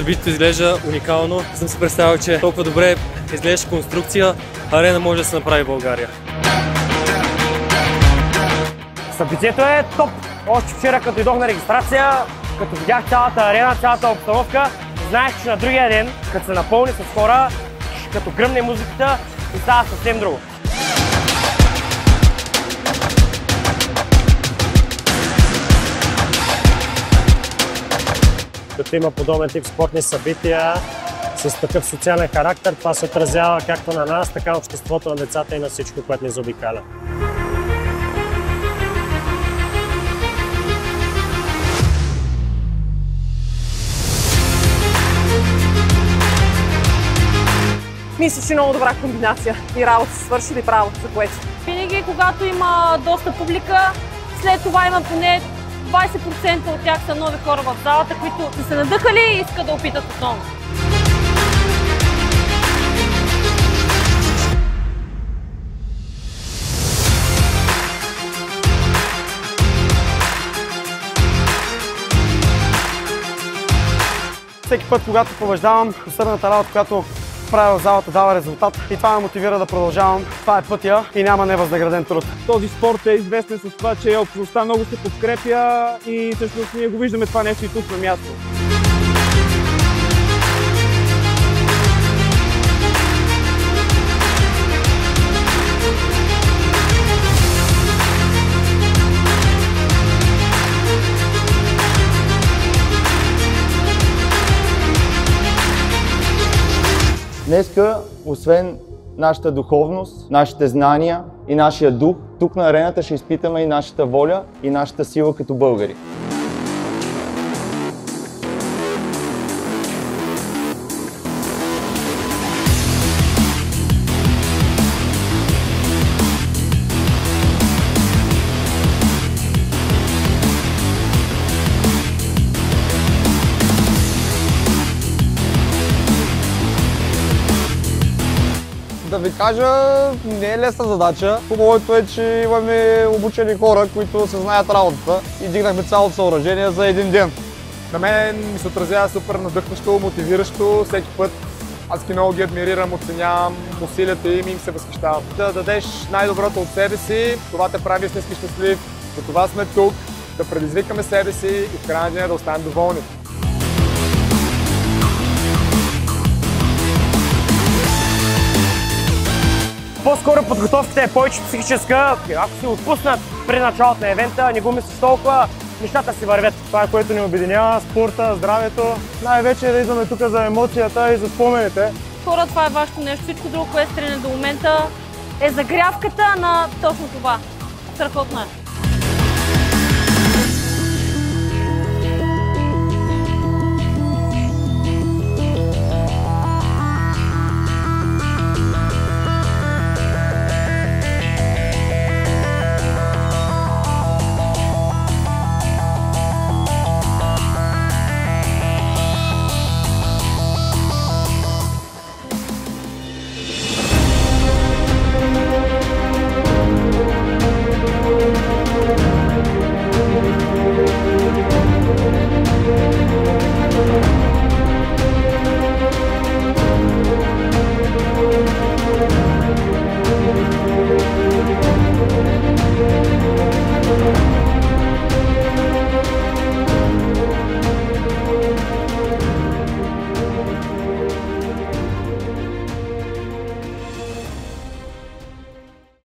Събитието изглежда уникално. Не съм си представил, че толкова добре изглежда конструкция, арена може да се направи в България. Събитието е топ! Още вчера, като идох на регистрация, като видях цялата арена, цялата обстановка, знаех, че на другия ден, като се напълни с хора, като гръмне музиката, и става съвсем друго. Като има подобен тип спортни събития с такъв социален характер, това се отразява както на нас, така на обществото, на децата и на всичко, което ни заобикаля. Мисля, че много добра комбинация и работа се свършили право, за което. Винаги, когато има доста публика, след това има поне 20% от тях са нови хора в залата, които са се надъхали и искат да опитат отново. Всеки път, когато побеждавам, усърдната работа, която правя в залата, дава резултат и това ме мотивира да продължавам. Това е пътя и няма невъзнаграден труд. Този спорт е известен с това, че общността много се подкрепя и всъщност ние го виждаме това нещо и тук на място. Днеска, освен нашата духовност, нашите знания и нашия дух, тук на арената ще изпитаме и нашата воля и нашата сила като българи. Да ви кажа, не е лесна задача. Хубавото е, че имаме обучени хора, които се знаят работата и дигнахме цялото съоръжение за един ден. На мен ми се отразява супер надъхващо, мотивиращо всеки път. Аз много ги адмирирам, оценявам усилията им и им се възхищавам. Да дадеш най-доброто от себе си, това те прави истински щастлив. За това сме тук, да предизвикаме себе си и в крайна деня да останем доволни. По-скоро подготовката е повече психическа. Ако си отпуснат при началото на евента, не го мислиш толкова, нещата си вървят. Това е, което ни обединява, спорта, здравето. Най-вече е да идваме тук за емоцията и за спомените. Хора, това е вашето нещо. Всичко друго, което е до момента, е загрявката на точно това. Страхотно е.